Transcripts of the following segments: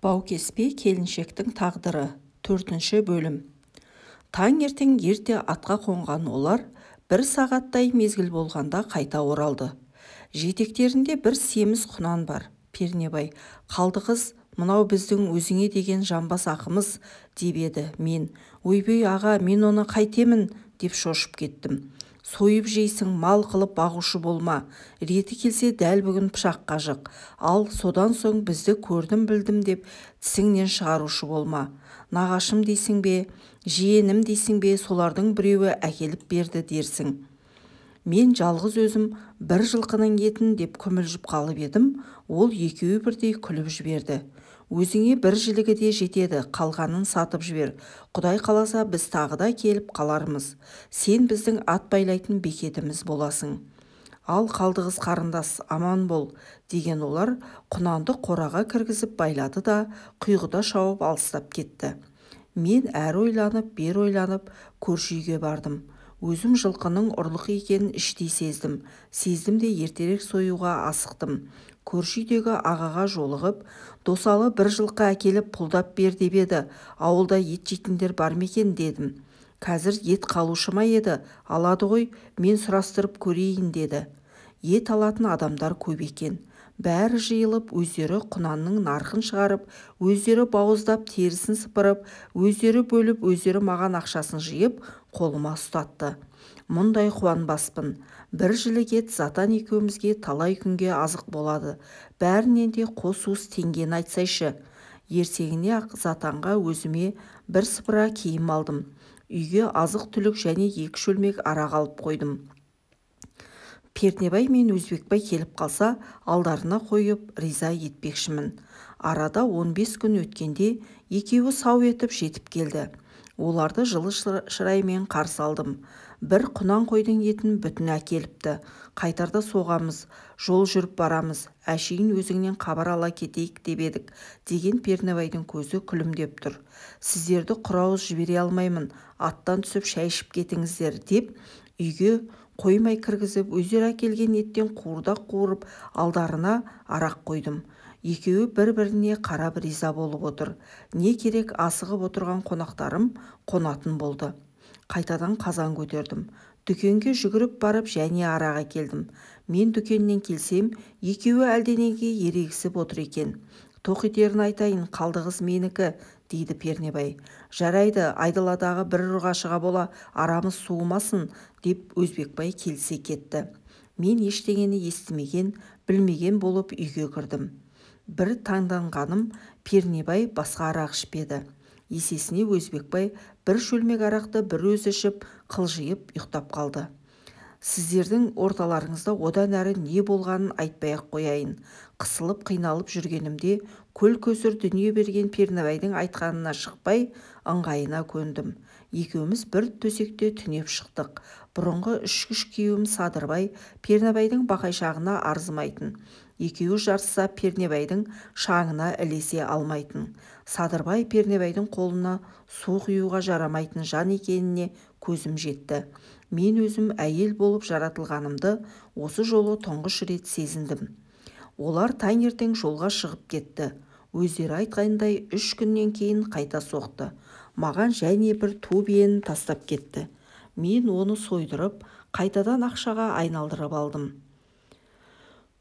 Баукеспе келіншектің тағдыры 4 бөлім. Таңертең ерте атқа қонған олар бір сағаттай мезгіл болғанда қайта оралды. Жетектерінде бір семіз құнан бар. Пернебай, қалды қыз, мынау біздің өзіңе деген жамбас ақымыз деп еді. Мен, ойбай аға, мен оны қайтемін деп шошып кеттім. Сойып жейсің, мал қылып бағушы болма. Реті келсе дәл бүгін пышаққа жық. Ал содан соң бізді көрдім білдім деп тісіңнен шығарушы болма. Нағашым дейсің бе, жиенім дейсің бе, солардың біреуі әкеліп берді дерсің. Мен жалғыз өзім бір жылқының етін деп күмілжіп қалып едім, ол екеуі бірдей күліп жіберді. Өзіңе бір жілігі де жетеді, қалғанын сатып жібер. Құдай қаласа біз тағы да келіп қалармыз. Сен біздің ат байлайтын бекетіміз боласың. Ал қалдығыз қарындас, аман бол, деген олар құнанды қораға кіргізіп байлады да құйғыда шауып алыстап кетті. Мен әр ойланып, бер ойланып көрші үйге бардым. Өзім жылқының ұрлық екенін іштей сездім де ертерек союға асықтым. Көрші үйдегі ағаға жолығып, досалы бір жылқы әкеліп пұлдап бер деп еді. Ауылда ет жейтіндер бар ма екен дедім. Қазір ет қалушы ма еді? Алады ғой, мен сұрастырып көрейін деді. Ет алатын адамдар көп екен. Бәрі жиылып, өздері құнанның нарқын шығарып, өздері бауыздап терісін сыпырып, өздері бөліп, өздері маған ақшасын жиып, қолыма ұстатты. Мұндай қуанбаспын. Бір жілік ет Затан екеумізге талай күнге азық болады. Бәрінен де қос уыс теңгені айтсайшы. Ертеңіне ақ Затанға өзіме бір сыпыра киім алдым. Үйге азық түлік және 2 шөлмек арақ алып қойдым. Пернебай мен Өзбекбай келіп қалса, алдарына қойып риза етпекшімін. Арада 15 күн өткенде екеуі сау етіп жетіп келді. Оларды жылы шыраймен қарсы алдым. Бір құнан қойдың етін бүтін әкеліпті. Қайтарда соғамыз, жол жүріп барамыз, әшейін өзіңнен хабар ала кетейік деп едік, деген Пернебайдың көзі күлімдеп тұр. Сіздерді құрауыз жібере алмаймын, аттан түсіп шай ішіп кетіңіздер деп үйге қоймай кіргізіп, өздері әкелген еттен қуырдақ қуырып, алдарына арақ қойдым. Екеуі бір-біріне қарап риза болып отыр. Не керек, асығып отырған қонақтарым қонатын болды. Қайтадан қазан көтердім. Дүкенге жүгіріп барып және арақ әкелдім. Мен дүкеннен келсем, екеуі әлденеге ерегісіп отыр екен. Тоқ етерін айтайын, қалдығыз менікі, дейді Пернебай. Жарайды, айдаладағы бір ұрғашыға бола арамыз суымасын, деп Өзбекбай келісе кетті. Мен ештеңені естімеген, білмеген болып үйге кірдім. Бір таңданғаным, Пернебай басқа арақ ішпеді. Есесіне Өзбекбай бір шөлмек арақты бір өзі ішіп, қылжиып ұйықтап қалды. Сіздердің орталарыңызда одан әрі не болғанын айтпай-ақ қояйын. Қысылып қиналып жүргенімде көл көсір дүние берген Пернебайдың айтқанына шықпай, ыңғайына көндім. Екеуміз бір төсекте түнеп шықтық. Бұрынғы үшкіш күйеуім Садырбай Пернебайдың бақайшағына арзымайтын. Екеуі жарысса Пернебайдың шаңына ілесе алмайтын. Садырбай Пернебайдың қолына су құюға жарамайтын жан екеніне көзім жетті. Мен өзім әйел болып жаратылғанымды осы жолы тұңғыш рет сезіндім. Олар таңертең жолға шығып кетті. Өздері айтқандай 3 күннен кейін қайта соқты. Маған және бір ту биені тастап кетті. Мен оны сойдырып, қайтадан ақшаға айналдырып алдым.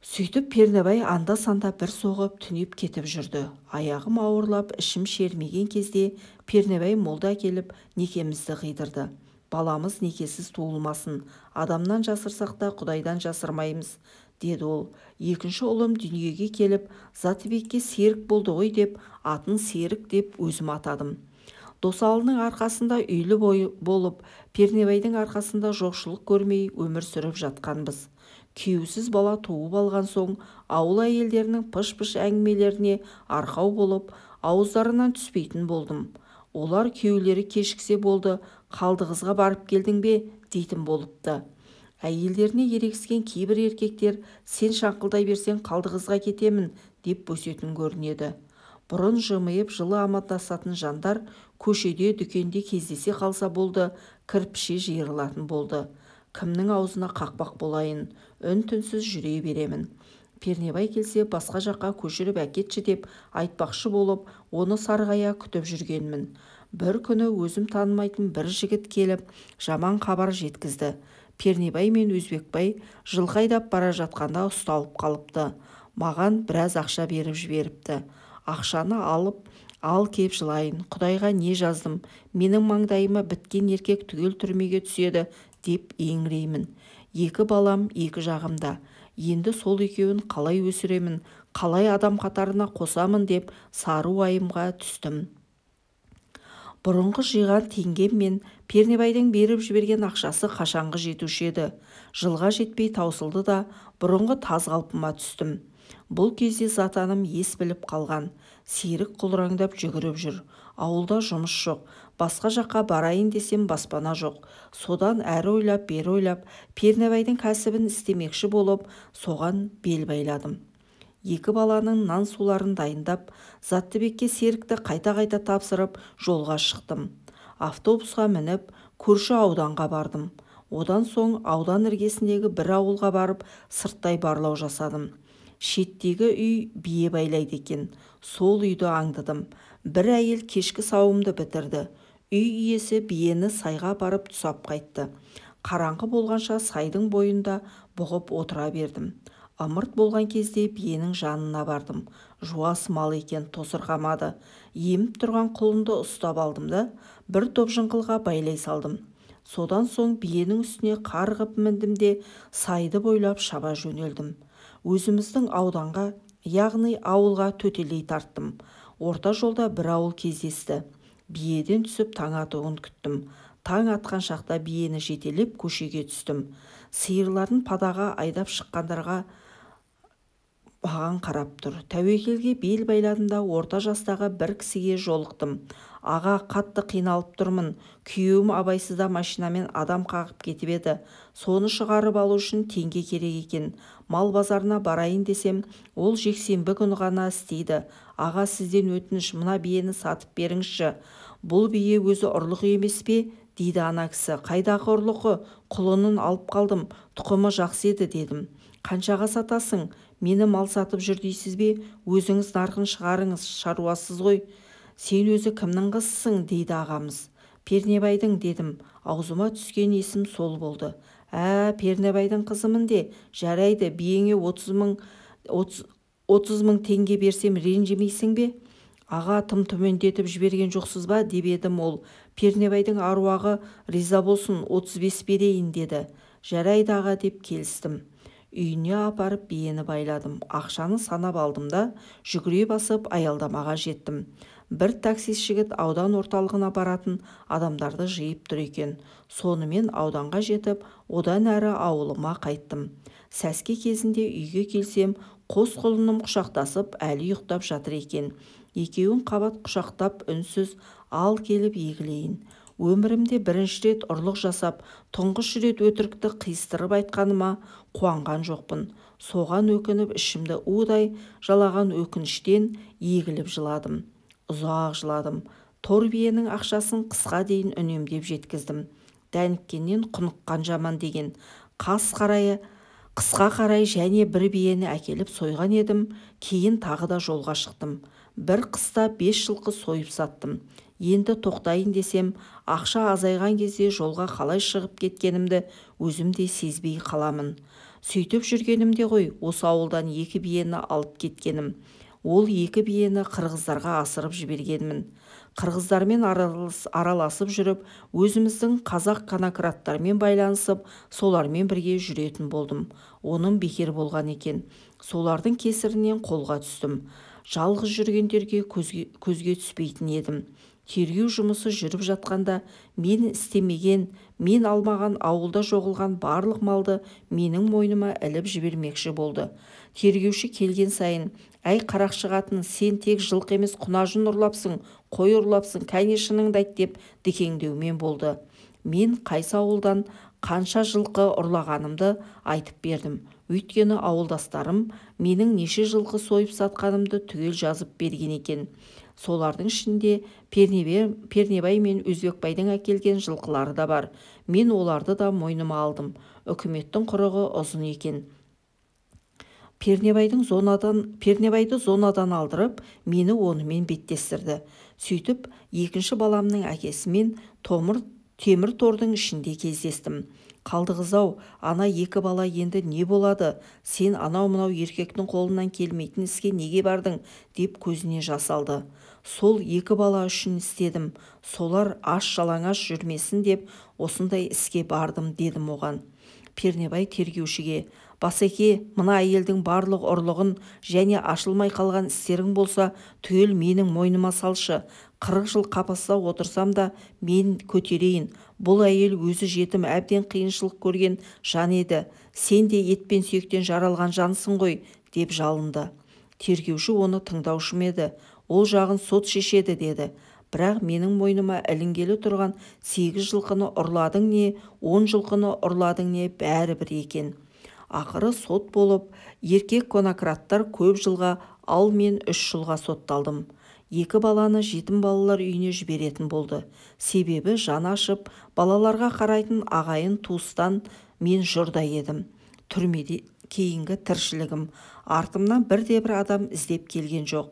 Сөйтіп Пернебай анда-санда бір соғып түнеп кетіп жүрді. Аяғым ауырлап, ішім шермеген кезде Пернебай молда келіп некемізді қидырды. Баламыз некесіз туылмасын, адамнан жасырсақ та Құдайдан жасырмаймыз, деді ол. Екінші ұлым дүниеге келіп, Затыбекке серік болды ғой деп, атын Серік деп өзім атадым. Досалының арқасында үйлі болып, Пернебайдың арқасында жоқшылық көрмей өмір сүріп жатқанбыз. Күйеусіз бала туып алған соң, ауыл әйелдерінің пыш-пыш әңгімелеріне арқау болып, ауыздарынан түспейтін болдым. Олар күйеулері кешіксе болды, қалдығызға барып келдің бе, дейтін болыпты. Әйелдеріне ерегіскен кейбір еркектер, сен шаңқылдай берсең қалдығызға кетемін, деп бөсетін көрінеді. Бұрын жымиып жылы амандасатын жандар көшеде, дүкенде кездесе қалса болды, кірпіше жиырылатын болды. Кімнің аузына қақпақ болайын, үн-түнсіз жүре беремін. Пернебай келсе басқа жаққа көшіріп әкетші деп айтпақшы болып, оны сарғая күтіп жүргенмін. Бір күні өзім танымайтын бір жігіт келіп, жаман хабар жеткізді. Пернебай мен Өзбекбай жылқы айдап бара жатқанда ұсталып қалыпты. Маған біраз ақша беріп жіберіпті. Ақшаны алып, ал кеп жылайын. Құдайға не жаздым? Менің маңдайыма біткен еркек түгел түрмеге түседі деп еңіреймін. Екі балам екі жағымда. Енді сол екеуін қалай өсіремін, қалай адам қатарына қосамын деп сары уайымға түстім. Бұрынғы жиған теңгем мен Пернебайдың беріп жіберген ақшасы қашанғы жетуші еді. Жылға жетпей таусылды да бұрынғы таз қалпыма түстім. Бұл кезде затаным ес біліп қалған. Серік құлыраңдап жүгіріп жүр. Ауылда жұмыс жоқ. Басқа жаққа барайын десем баспана жоқ. Содан әрі ойлап, бері ойлап, Пернебайдың кәсібін істемекші болып, соған бел байладым. Екі баланың нан суларын дайындап, Заттыбекке Серікті қайта-қайта тапсырып, жолға шықтым. Автобусқа мініп, көрші ауданға бардым. Одан соң аудан іргесіндегі бір ауылға барып, сырттай барлау жасадым. Шеттегі үй бие байлайды екен. Сол үйді аңдыдым. Бір әйел кешкі сауымды бітірді. Үй иесі биені сайға апарып тұсап қайтты. Қараңғы болғанша сайдың бойында бұғып отыра бердім. Ымырт болған кезде биенің жанына бардым. Жуас мал екен, тосырқамады. Еміп тұрған құлынды ұстап алдым да бір топ жыңғылға байлай салдым. Содан соң биенің үстіне қарғып міндім де сайды бойлап шаба жөнелдім. Өзіміздің ауданға, яғни ауылға төтелей тарттым. Орта жолда бір ауыл кездесті. Биеден түсіп таң атуын күттім. Таң атқан шақта биені жетелеп көшеге түстім. Сиырларын падаға айдап шыққандарға маған қарап тұр. Тәуекелге бел байладым да орта жастағы бір кісіге жолықтым. Аға, қатты қиналып тұрмын. Күйеуім абайсызда машинамен адам қағып кетіп еді. Соны шығарып алу үшін теңге керек екен. Мал базарына барайын десем, ол жексенбі күні ғана істейді. Аға, сізден өтініш, мына биені сатып беріңізші. Бұл бие өзі ұрлық емес пе? Дейді ана кісі. Қайдағы ұрлығы? Құлынын алып қалдым. Тұқымы жақсы еді дедім. Қаншаға сатасың? Мені мал сатып жүр дейсіз бе? Өзіңіз нарқын шығарыңыз, шаруасыз ғой. Сен өзі кімнің қызысың, дейді ағамыз. Пернебайдың, дедім. Аузыма түскен есім сол болды. Пернебайдың қызымын де, жарайды, биеңе 30 мың теңге берсем ренжімейсің бе? Аға, тым төмендетіп жіберген жоқсыз ба, деп едім. Ол, Пернебайдың аруағы риза болсын, 35 берейін, деді. Жарайды аға, деп келістім. Үйіне апарып биені байладым. Ақшаны санап алдым да жүгіре басып аялдамаға жеттім. Бір таксист жігіт аудан орталығына баратын адамдарды жиып тұр екен. Сонымен ауданға жетіп, одан әрі ауылыма қайттым. Сәске кезінде үйге келсем, қос құлыным құшақтасып әлі ұйықтап жатыр екен. Екеуін қабат құшақтап үнсіз, ал келіп егілейін. Өмірімде бірінші рет ұрлық жасап, тұңғыш рет өтірікті қиыстырып айтқаныма қуанған жоқпын. Соған өкініп ішімді удай жалаған өкініштен егіліп жыладым. Ұзақ жыладым. Тор биенің ақшасын қысқа дейін үнемдеп жеткіздім. Дәніккеннен құныққан жаман деген. Қысқа қарай және бір биені әкеліп сойған едім. Кейін тағы да жолға шықтым. Бір қыста 5 жылқы сойып саттым. Енді тоқтайын десем, ақша азайған кезде жолға қалай шығып кеткенімді өзімде сезбей қаламын. Сөйтіп жүргенімде ғой, осы ауылдан 2 биені алып кеткенім. Ол 2 биені қырғыздарға асырып жібергенмін. Қырғыздармен араласып жүріп, өзіміздің қазақ конократтармен байланысып, солармен бірге жүретін болдым. Оның бекер болған екен. Солардың кесірінен қолға түстім. Жалғыз жүргендерге көзге түспейтін едім. Тергеу жұмысы жүріп жатқанда мен істемеген, мен алмаған, ауылда жоғылған барлық малды менің мойныма іліп жібермекші болды. Тергеуші келген сайын, әй қарақшы қатын, сен тек жылқы емес құнажын ұрлапсың, қой ұрлапсың, кәне шыныңды айт деп дікеңдеумен болды. Мен қайсы ауылдан қанша жылқы ұрлағанымды айтып бердім. Өйткені ауылдастарым менің неше жылқы сойып сатқанымды түгел жазып берген екен. Солардың ішінде Пернебай мен Өзбекбайдың әкелген жылқылары да бар. Мен оларды да мойныма алдым. Үкіметтің құрығы ұзын екен. Пернебайды зонадан алдырып, мені онымен беттестірді. Сөйтіп, екінші баламның әкесімен темір тордың ішінде кездестім. Қалдығыз-ау, ана екі бала енді не болады? Сен анау-мынау еркектің қолынан келмейтін іске неге бардың? Деп көзіне жас алды. Сол екі бала үшін істедім. Солар аш-жалаңаш жүрмесін деп осындай іске бардым, дедім оған. Пернебай тергеушіге: Басеке, мына әйелдің барлық ұрлығын және ашылмай қалған істерің болса, түгел менің мойныма салшы. 40 жыл қапаста отырсам да мен көтерейін. Бұл әйел өзі жетім, әбден қиыншылық көрген жан еді. Сен де ет пен сүйектен жаралған жансың ғой, деп жалынды. Тергеуші оны тыңдаушы ма еді? Ол жағын сот шешеді, деді. Бірақ менің мойныма ілінгелі тұрған 8 жылқыны ұрладың не, 10 жылқыны ұрладың не, бәрі бір екен. Ақыры сот болып, еркек конократтар көп жылға, ал мен 3 жылға сотталдым. 2 баланы жетім балалар үйіне жіберетін болды. Себебі жан ашып, балаларға қарайтын ағайын туыстан мен жұрда едім. Түрмеде кейінгі тіршілігім. Артымнан бірде-бір адам іздеп келген жоқ.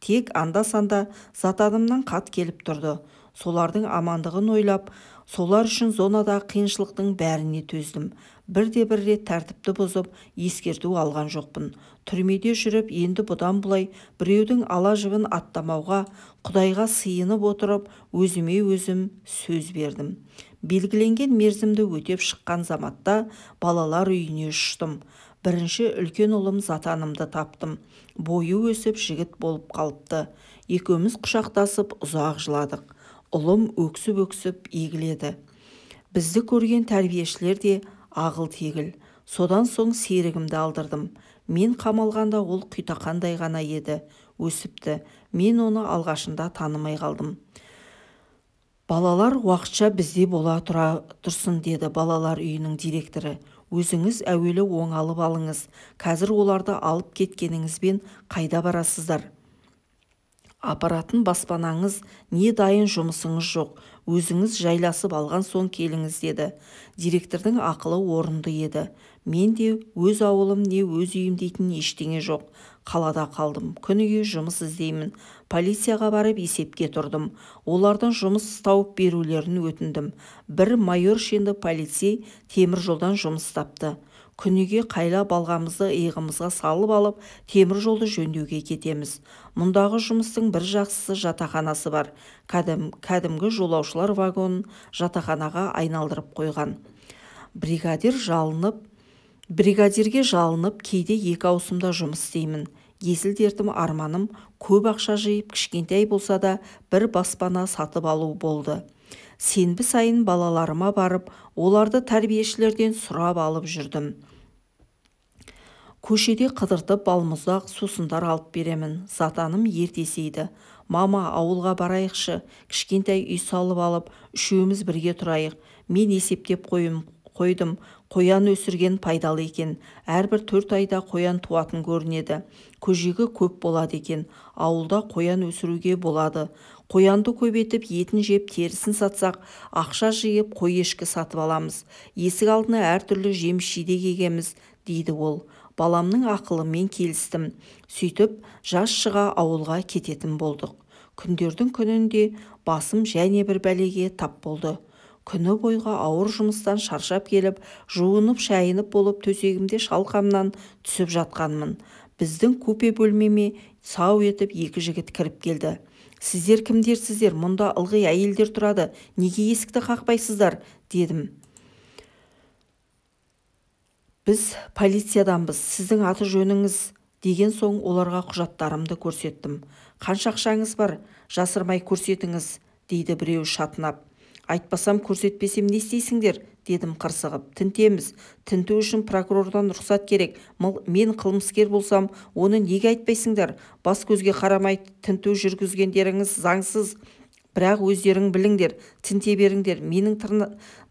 Тек анда-санда затанымнан қат келіп тұрды. Солардың амандығын ойлап, солар үшін зонада қиыншылықтың бәріне төздім. Бірде-бір рет тәртіпті бұзып, ескерту алған жоқпын. Түрмеде жүріп, енді бұдан бұлай біреудің ала жібін аттамауға, Құдайға сыйынып отырып, өзіме өзім сөз бердім. Белгіленген мерзімді өтеп шыққан заматта балалар үйіне ұштым. Бірінші үлкен ұлым затанымды таптым. Бойы өсіп жігіт болып қалыпты. Екеуміз құшақтасып ұзақ жыладық. Ұлым өксіп-өксіп егіледі. Бізді көрген тәрбиешілер де ағыл-тегіл. Содан соң серігімді алдырдым. Мен қамалғанда ол құйтақандай ғана еді. Өсіпті. Мен оны алғашында танымай қалдым. Балалар уақытша бізде бола тұрсын, деді балалар үйінің директоры. Өзіңіз әуелі оңалып алыңыз. Қазір оларды алып кеткеніңізбен қайда барасыздар? Апаратын баспанаңыз не, дайын жұмысыңыз жоқ. Өзіңіз жайласып алған соң келіңіз, деді. Директордың ақылы орынды еді. Мен де өз ауылым не өз үйім дейтін ештеңе жоқ. Қалада қалдым. Күніге жұмыс іздеймін. Полицияға барып есепке тұрдым. Олардан жұмыс тауып берулерін өтіндім. Бір майор шенді полицей темір жолдан жұмыс тапты. Күніге қайла балғамызды иығымызға салып алып, темір жолды жөндеуге кетеміз. Мұндағы жұмыстың бір жақсысы жатақханасы бар. Кәдімгі жолаушылар вагонын жатақханаға айналдырып қойған. Бригадирге жалынып, кейде 2 ауысымда жұмыс істеймін. Есіл-дертім, арманым көп ақша жиып, кішкентай болса да бір баспана сатып алу болды. Сенбі сайын балаларыма барып, оларды тәрбиешілерден сұрап алып жүрдім. Көшеде қыдыртып балмұздақ, сусындар алып беремін. Затаным ертесейді. Мама, ауылға барайықшы, кішкентай үй салып алып, үшеуміз бірге тұрайық. Мен есептеп қойдым. Қоян өсірген пайдалы екен. Әрбір 4 айда қоян туатын көрінеді. Көжегі көп болады екен. Ауылда қоян өсіруге болады. Қоянды көбетіп, етін жеп, терісін сатсақ, ақша жиып, қой-ешкі сатып аламыз. Есік алдына әртүрлі жеміс-жидек егеміз, дейді ол. Баламның ақылымен келістім. Сөйтіп, жаз шыға ауылға кететін болдық. Күндердің күнінде басым және бір бәлеге тап болды. Күні бойға ауыр жұмыстан шаршап келіп, жуынып, шайынып болып төсегімде шалқамнан түсіп жатқанмын. Біздің купе бөлмеме сау етіп 2 жігіт кіріп келді. Сіздер кімдерсіздер? Мұнда ылғи әйелдер тұрады. Неге есікті қақпайсыздар? Дедім. Біз полицияданбыз. Сіздің аты жөніңіз? Деген соң оларға құжаттарымды көрсеттім. Қанша ақшаңыз бар? Жасырмай көрсетіңіз, дейді біреу шатынап. Айтпасам, көрсетпесем не істейсіңдер? Дедім қырсығып. Тінтеміз. Тінту үшін прокурордан рұқсат керек. Мен қылмыскер болсам, оны неге айтпайсыңдар? Бас көзге қарамай тінту жүргізгендеріңіз заңсыз. Бірақ өздерің біліңдер, тінте беріңдер. Менің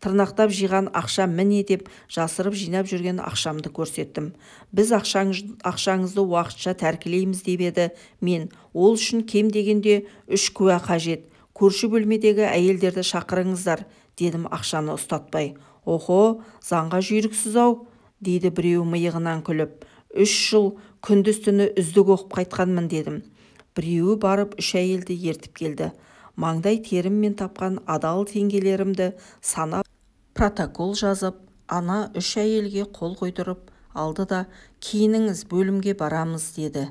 тырнақтап жиған ақшам міне, деп жасырып жинап жүрген ақшамды көрсеттім. Біз ақшаңызды уақытша тәркілейміз, деп еді мен. Ол үшін кем дегенде 3 куә қажет. Көрші бөлмедегі әйелдерді шақырыңыздар, дедім ақшаны ұстатпай. Охо, заңға жүйріксіз-ау, дейді біреу миығынан күліп. 3 жыл күндіз-түні үздік оқып қайтқанмын дедім. Біреуі барып 3 әйелді ертіп келді. Маңдай теріммен тапқан адал теңгелерімді санап протокол жазып, ана 3 әйелге қол қойдырып алды да «Киініңіз, бөлімге барамыз» деді.